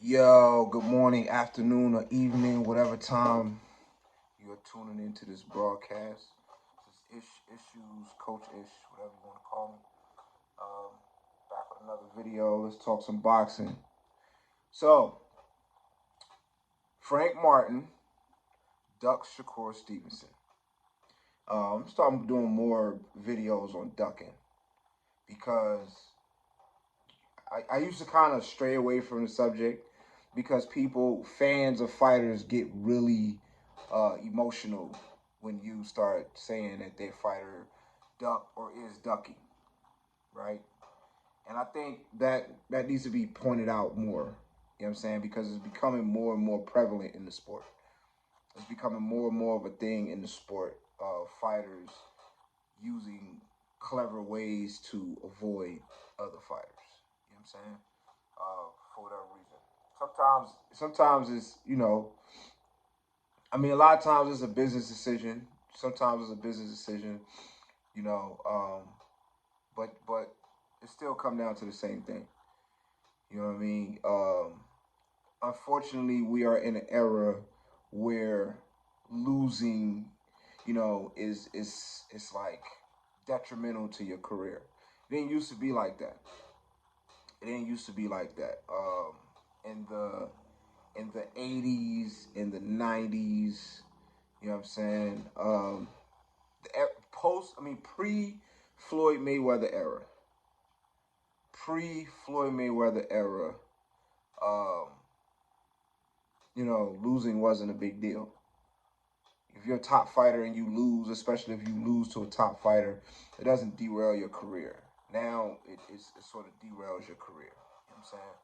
Yo, good morning, afternoon, or evening, whatever time you're tuning into this broadcast. This is Issues, Coach Ish, whatever you want to call me. Um, Back with another video. Let's talk some boxing. So, Frank Martin ducks Shakur Stevenson. I'm starting doing more videos on ducking because I used to kind of stray away from the subject because fans of fighters, get really emotional when you start saying that their fighter ducked or is ducking, right? And I think that needs to be pointed out more. You know what I'm saying? Because it's becoming more and more prevalent in the sport. It's becoming more and more of a thing in the sport of fighters using clever ways to avoid other fighters. You know what I'm saying? For whatever reason. Sometimes it's a lot of times it's a business decision. Sometimes it's a business decision, you know. But it still come down to the same thing. You know what I mean? Unfortunately, we are in an era where losing, is like detrimental to your career. It didn't used to be like that. It didn't used to be like that. In the 80s, in the 90s, you know what I'm saying? Pre Floyd Mayweather era. Pre Floyd Mayweather era, um, losing wasn't a big deal. If you're a top fighter and you lose, especially if you lose to a top fighter, it doesn't derail your career. Now it sort of derails your career. You know what I'm saying?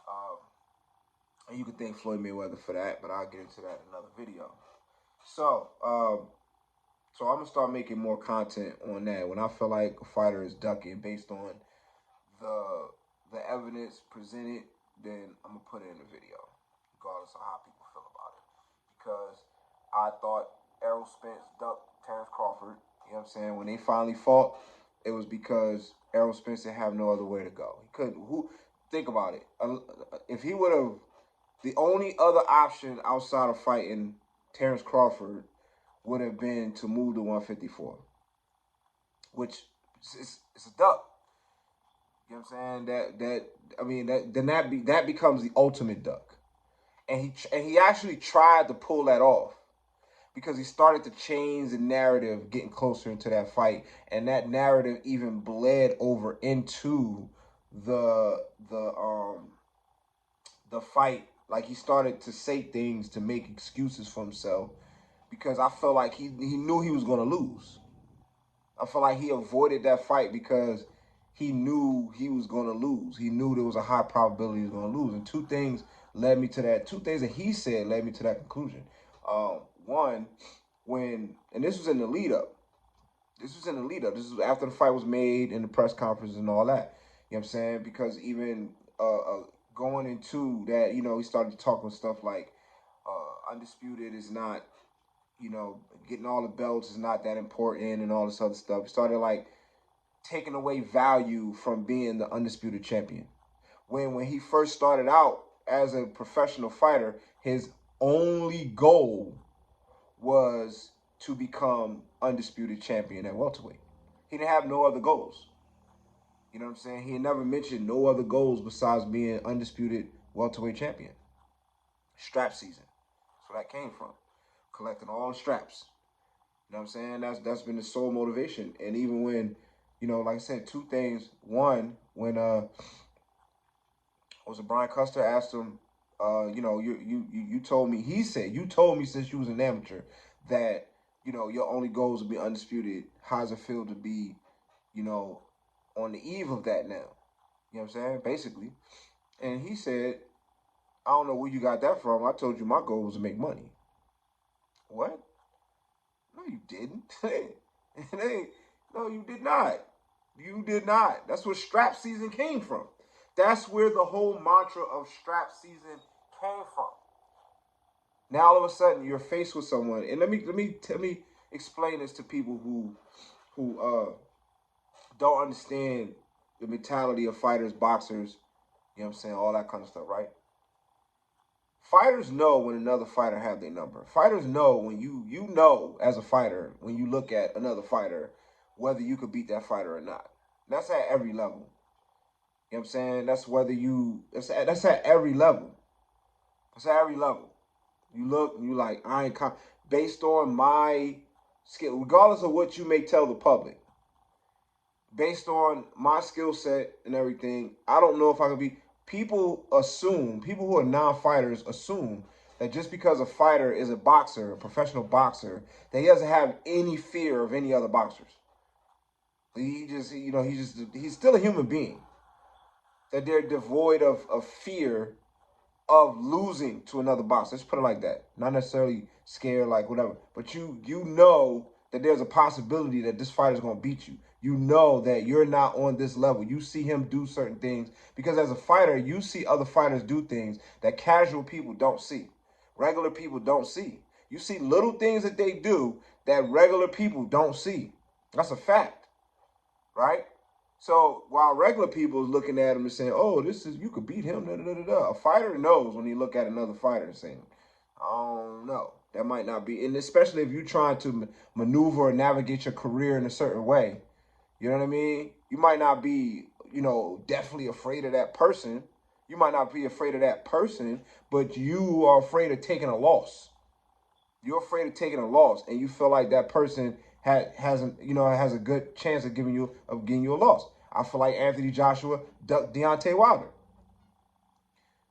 Um, and you can thank Floyd Mayweather for that, but I'll get into that in another video. So, I'm gonna start making more content on that. When I feel like a fighter is ducking based on the the evidence presented, then I'm gonna put it in the video, regardless of how people feel about it. Because I thought Errol Spence ducked Terrence Crawford. You know what I'm saying? When they finally fought, it was because Errol Spence didn't have no other way to go. He couldn't. Think about it. If he would have, the only other option outside of fighting Terrence Crawford would have been to move to 154, which it's a duck. You know what I'm saying? That becomes the ultimate duck, and he actually tried to pull that off because he started to change the narrative, getting closer into that fight, and that narrative even bled over into the fight. Like he started to say things to make excuses for himself because I felt like he knew he was going to lose. I feel like he avoided that fight because he knew he was going to lose. He knew there was a high probability he was going to lose. And two things led me to that. Two things that he said led me to that conclusion. One, and this was in the lead up. This was in the lead up. This was after the fight was made in the press conference and all that. You know what I'm saying? Because even going into that, he started talking stuff like undisputed is not, getting all the belts is not that important and all this other stuff. He started like taking away value from being the undisputed champion. When he first started out as a professional fighter, his only goal was to become undisputed champion at welterweight. He didn't have no other goals. You know what I'm saying? He had never mentioned no other goals besides being undisputed welterweight champion. Strap season. That's where that came from. Collecting all the straps. You know what I'm saying? That's been his sole motivation. And even when, like I said, two things. One, when was it Brian Custer asked him, you told me, he said, you told me since you was an amateur that, your only goal is to be undisputed. How's it feel to be, on the eve of that now? You know what I'm saying? Basically. And he said, I don't know where you got that from. I told you my goal was to make money. What? No, you didn't. No, you did not. You did not. That's where strap season came from. That's where the whole mantra of strap season came from. Now all of a sudden you're faced with someone, and let me explain this to people who don't understand the mentality of fighters, boxers. You know what I'm saying? All that kind of stuff, right? Fighters know when another fighter have their number. Fighters know when you know as a fighter when you look at another fighter whether you could beat that fighter or not. That's at every level. You know what I'm saying? That's whether you that's at every level. That's at every level. You look and you like I ain't based on my skill, regardless of what you may tell the public. Based on my skill set and everything, I don't know if I could be. People who are non-fighters assume that just because a fighter is a boxer, a professional boxer, that he doesn't have any fear of any other boxers. He's still a human being. That they're devoid of fear of losing to another boxer. Let's put it like that. Not necessarily scared, like whatever. But you know that there's a possibility that this fighter's going to beat you. You know that you're not on this level. You see him do certain things because as a fighter, you see other fighters do things that casual people don't see. Regular people don't see. You see little things that they do that regular people don't see. That's a fact, right? So while regular people is looking at him and saying, "Oh, you could beat him," da, da, da, da. A fighter knows when he look at another fighter and saying, "I don't know, that might not be." And especially if you're trying to maneuver or navigate your career in a certain way, you know what I mean? You might not be, definitely afraid of that person. You might not be afraid of that person, but you are afraid of taking a loss. You're afraid of taking a loss, and you feel like that person has a good chance of getting you a loss. I feel like Anthony Joshua ducked Deontay Wilder.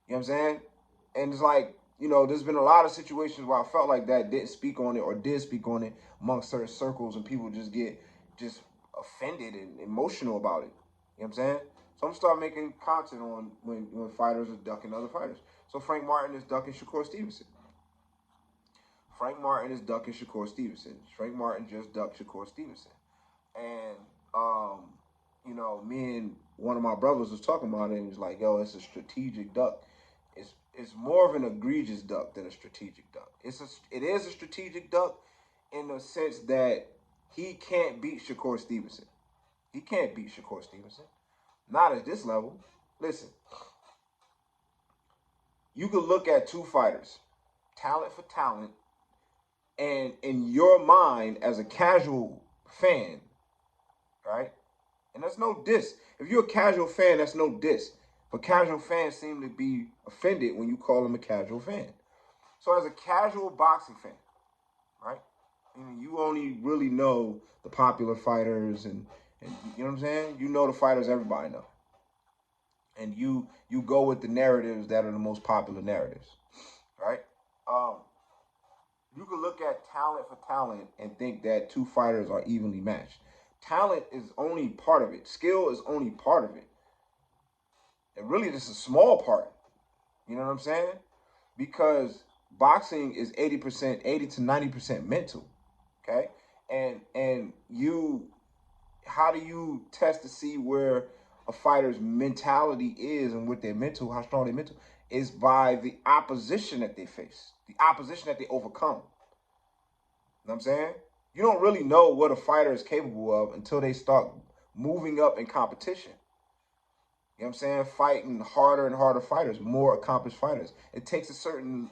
You know what I'm saying? And it's like, there's been a lot of situations where I felt like that didn't speak on it or did speak on it amongst certain circles, and people just get offended and emotional about it. You know what I'm saying? So I'm gonna start making content on when fighters are ducking other fighters. So Frank Martin is ducking Shakur Stevenson. Frank Martin is ducking Shakur Stevenson. Frank Martin just ducked Shakur Stevenson. And, me and one of my brothers was talking about it, and he's like, yo, it's a strategic duck. It's more of an egregious duck than a strategic duck. It is a strategic duck in the sense that he can't beat Shakur Stevenson. He can't beat Shakur Stevenson. Not at this level. Listen, you could look at two fighters, talent for talent, and in your mind as a casual fan, right? And that's no diss. If you're a casual fan, that's no diss. But casual fans seem to be offended when you call them a casual fan. So as a casual boxing fan, right? You only really know the popular fighters and you know what I'm saying? You know the fighters everybody know. And you go with the narratives that are the most popular narratives, right? You can look at talent for talent and think that two fighters are evenly matched. Talent is only part of it. Skill is only part of it. And really, just a small part. You know what I'm saying? Because boxing is 80 to 90% mental. Okay? And how do you test to see where a fighter's mentality is and what their mental, how strong their mental is by the opposition that they face, the opposition that they overcome. You know what I'm saying? You don't really know what a fighter is capable of until they start moving up in competition. You know what I'm saying? Fighting harder and harder fighters, more accomplished fighters. It takes a certain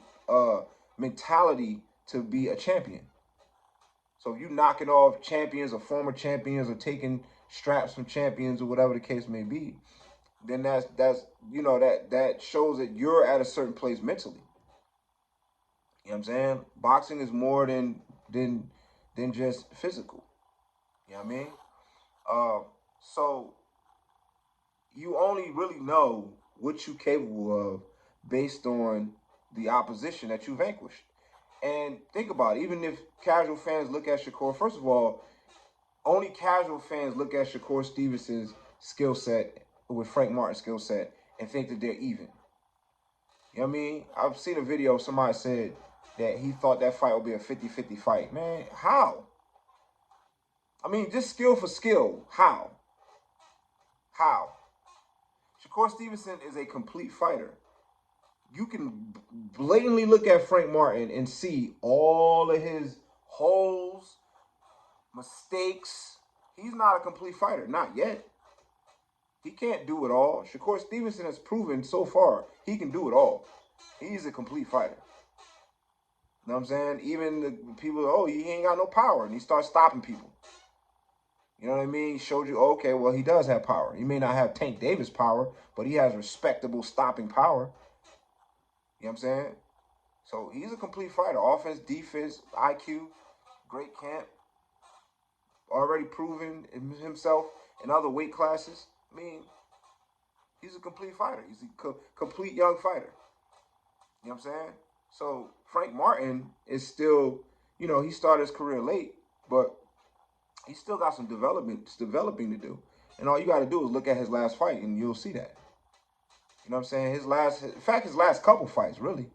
mentality to be a champion. So if you knocking off champions or former champions or taking straps from champions or whatever the case may be, then that shows that you're at a certain place mentally. You know what I'm saying? Boxing is more than just physical. You know what I mean? So you only really know what you're capable of based on the opposition that you vanquished. And think about it, even if casual fans look at Shakur, first of all, only casual fans look at Shakur Stevenson's skill set with Frank Martin's skill set and think that they're even. You know what I mean? I've seen a video, somebody said that he thought that fight would be a 50-50 fight. Man, how? I mean, just skill for skill. How? How? Shakur Stevenson is a complete fighter. You can blatantly look at Frank Martin and see all of his holes, mistakes. He's not a complete fighter, not yet. He can't do it all. Shakur Stevenson has proven so far he can do it all. He's a complete fighter. You know what I'm saying? Even the people, oh, he ain't got no power, and he starts stopping people. You know what I mean? He showed you, okay, well, he does have power. He may not have Tank Davis power, but he has respectable stopping power. You know what I'm saying? So he's a complete fighter. Offense, defense, IQ, great camp. Already proven himself in other weight classes. I mean, he's a complete fighter. He's a complete young fighter. You know what I'm saying? So Frank Martin is still, you know, he started his career late, but he still got some developing to do. And all you got to do is look at his last fight, and you'll see that. You know what I'm saying? His last couple fights, really.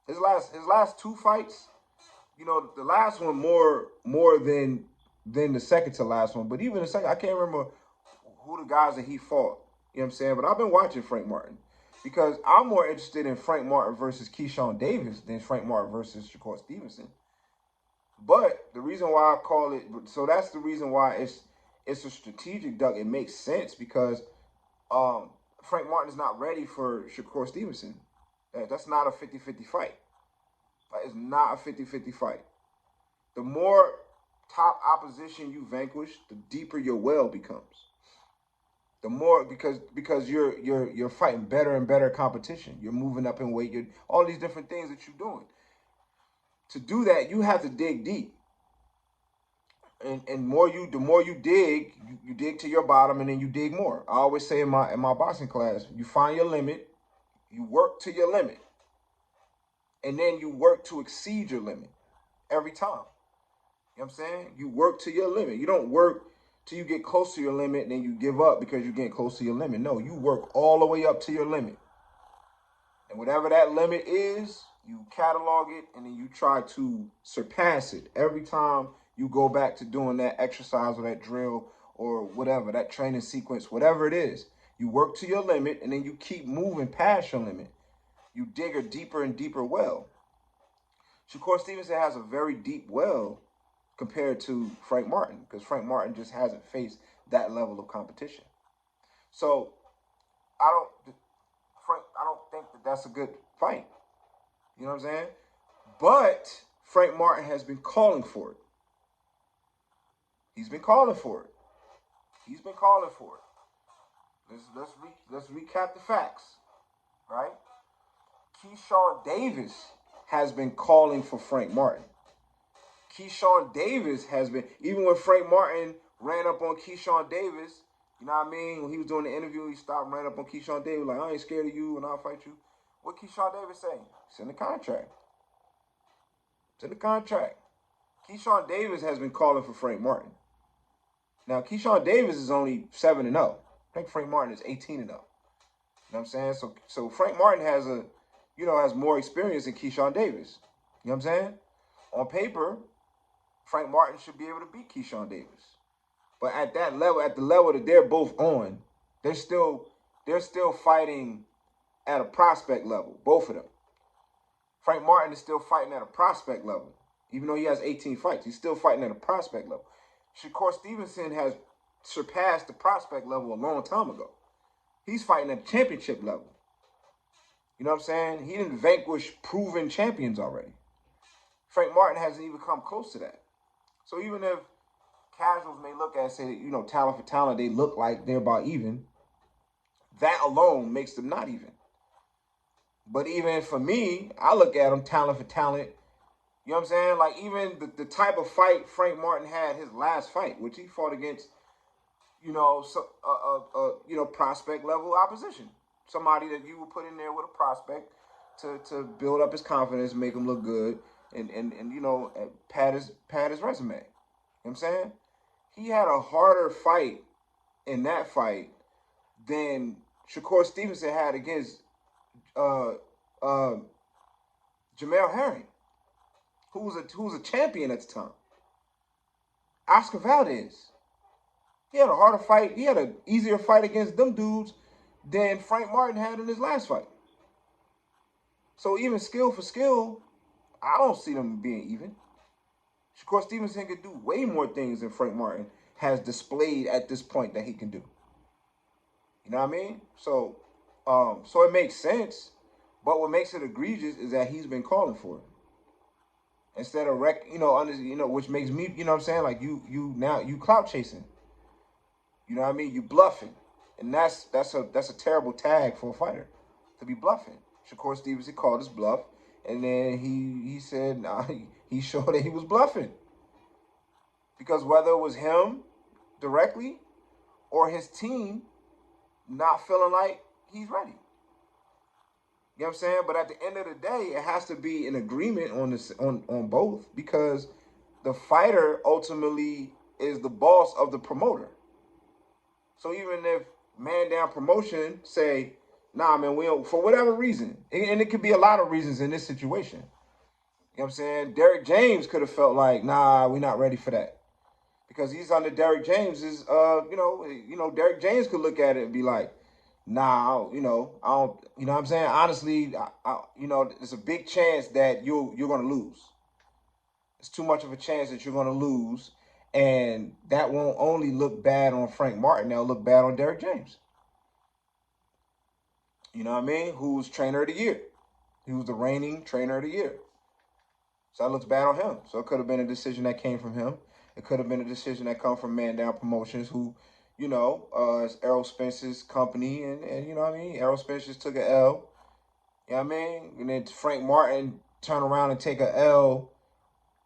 His last two fights, you know, the last one more than the second to last one. But even the second, I can't remember who the guys that he fought. You know what I'm saying? But I've been watching Frank Martin because I'm more interested in Frank Martin versus Keyshawn Davis than Frank Martin versus Shakur Stevenson. But the reason why I call it, so that's the reason why it's a strategic duck. It makes sense because Frank Martin is not ready for Shakur Stevenson. That's not a 50-50 fight. It's not a 50-50 fight. The more top opposition you vanquish, the deeper your well becomes. The more because you're fighting better and better competition. You're moving up in weight. You're all these different things that you're doing. To do that, you have to dig deep. And the more you dig, you dig to your bottom, and then you dig more. I always say in my boxing class, you find your limit, you work to your limit, and then you work to exceed your limit every time. You know what I'm saying? You work to your limit. You don't work till you get close to your limit and then you give up because you're getting close to your limit. No, you work all the way up to your limit. And whatever that limit is, you catalog it and then you try to surpass it every time you go back to doing that exercise or that drill or whatever, that training sequence, whatever it is. You work to your limit and then you keep moving past your limit. You dig a deeper and deeper well. Shakur Stevenson has a very deep well compared to Frank Martin because Frank Martin just hasn't faced that level of competition. So I don't think that that's a good fight. You know what I'm saying? But Frank Martin has been calling for it. He's been calling for it. He's been calling for it. Let's recap the facts, right? Keyshawn Davis has been calling for Frank Martin. Keyshawn Davis has been, even when Frank Martin ran up on Keyshawn Davis, you know what I mean? When he was doing the interview, he stopped and ran up on Keyshawn Davis, like, I ain't scared of you and I'll fight you. What Keyshawn Davis saying? It's in the contract. It's in the contract. Keyshawn Davis has been calling for Frank Martin. Now, Keyshawn Davis is only 7-0. I think Frank Martin is 18-0. You know what I'm saying? So Frank Martin has has more experience than Keyshawn Davis. You know what I'm saying? On paper, Frank Martin should be able to beat Keyshawn Davis. But at that level, at the level that they're both on, they're still fighting at a prospect level, both of them. Frank Martin is still fighting at a prospect level. Even though he has 18 fights, he's still fighting at a prospect level. Shakur Stevenson has surpassed the prospect level a long time ago. He's fighting at championship level. You know what I'm saying? He didn't vanquish proven champions already. Frank Martin hasn't even come close to that. So even if casuals may look at, say, talent for talent, they look like they're about even, that alone makes them not even. But even for me, I look at them talent for talent. You know what I'm saying? Like even the type of fight Frank Martin had his last fight, which he fought against, prospect level opposition. Somebody that you would put in there with a prospect to build up his confidence, make him look good, and pad his resume. You know what I'm saying? He had a harder fight in that fight than Shakur Stevenson had against Jamel Herring, who was a champion at the time. Oscar Valdez. He had a harder fight. He had an easier fight against them dudes than Frank Martin had in his last fight. So even skill for skill, I don't see them being even. Shakur Stevenson could do way more things than Frank Martin has displayed at this point that he can do. You know what I mean? So it makes sense. But what makes it egregious is that he's been calling for it instead of which makes me, you know what I'm saying, like you clout chasing. You know what I mean? You bluffing, and that's a terrible tag for a fighter to be bluffing. Shakur Stevenson called his bluff, and then he said nah, he showed that he was bluffing because whether it was him directly or his team not feeling like he's ready. You know what I'm saying? But at the end of the day, it has to be an agreement on this on both because the fighter ultimately is the boss of the promoter. So even if Man Down Promotion say, nah, man, we don't, for whatever reason, and it could be a lot of reasons in this situation. You know what I'm saying? Derek James could have felt like, nah, we're not ready for that. Because he's under Derek James's, Derek James could look at it and be like, nah, I don't, you know what I'm saying? Honestly, there's a big chance that you're going to lose. It's too much of a chance that you're going to lose. And that won't only look bad on Frank Martin, that'll look bad on Derek James. You know what I mean? Who's trainer of the year. He was the reigning trainer of the year. So that looks bad on him. So it could have been a decision that came from him. It could have been a decision that come from Man Down Promotions, who, is Errol Spence's company. And you know what I mean? Errol Spence just took an L. You know what I mean? And then Frank Martin turn around and take an L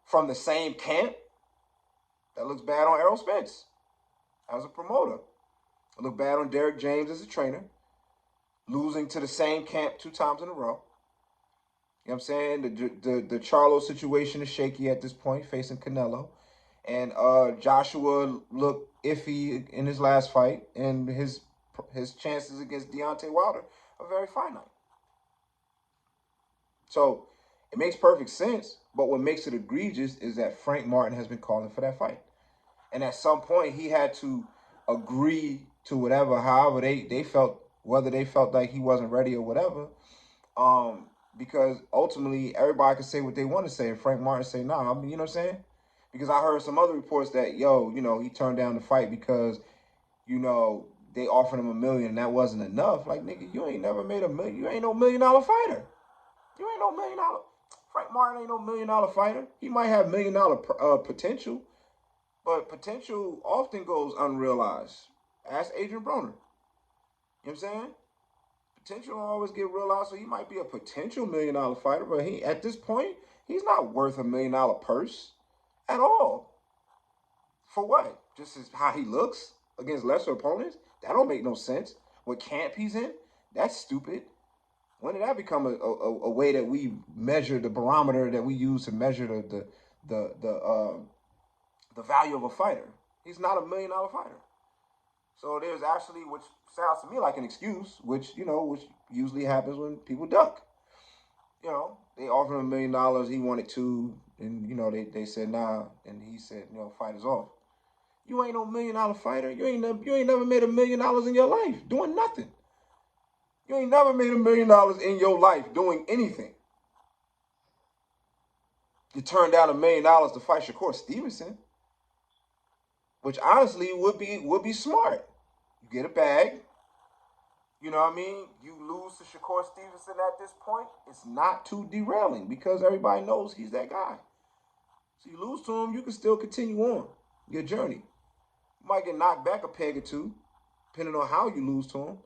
from the same camp. That looks bad on Errol Spence as a promoter. It looked bad on Derek James as a trainer. Losing to the same camp 2 times in a row. You know what I'm saying? The Charlo situation is shaky at this point, facing Canelo. And Joshua looked iffy in his last fight, and his chances against Deontay Wilder are very finite. So it makes perfect sense, but what makes it egregious is that Frank Martin has been calling for that fight. And at some point, he had to agree to whatever, however they felt, whether they felt like he wasn't ready or whatever. Because ultimately, everybody can say what they want to say. And Frank Martin say, nah, you know what I'm saying? Because I heard some other reports that, he turned down the fight because, they offered him $1 million and that wasn't enough. Like, nigga, you ain't never made $1 million. You ain't no $1 million fighter. You ain't no $1 million. Frank Martin ain't no $1 million fighter. He might have $1 million potential, but potential often goes unrealized. Ask Adrian Broner. You know what I'm saying? Potential will always get realized, so he might be a potential $1 million fighter, but at this point, he's not worth $1 million purse at all. For what? Just as how he looks against lesser opponents? That don't make no sense. What camp he's in? That's stupid. When did that become a way that we measure the barometer that we use to measure the value of a fighter? He's not $1 million fighter. So there's actually, which sounds to me like an excuse, which usually happens when people duck. They offered him $1 million, he wanted $2, and they said nah, and he said, fight is off. You ain't no $1 million fighter. You ain't never made $1 million in your life doing nothing. You ain't never made $1 million in your life doing anything. You turned down $1 million to fight Shakur Stevenson, which honestly would be smart. You get a bag. You know what I mean? You lose to Shakur Stevenson at this point, it's not too derailing because everybody knows he's that guy. So you lose to him, you can still continue on your journey. You might get knocked back a peg or two, depending on how you lose to him,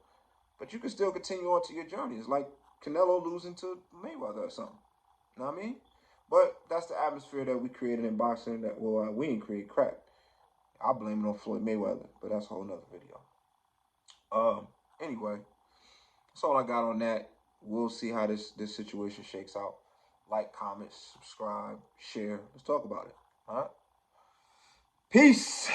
but you can still continue on to your journey. It's like Canelo losing to Mayweather or something. You know what I mean? But that's the atmosphere that we created in boxing that, we ain't create crap. I blame it on Floyd Mayweather, but that's a whole nother video. Anyway, that's all I got on that. We'll see how this situation shakes out. Like, comment, subscribe, share. Let's talk about it. All right? Peace.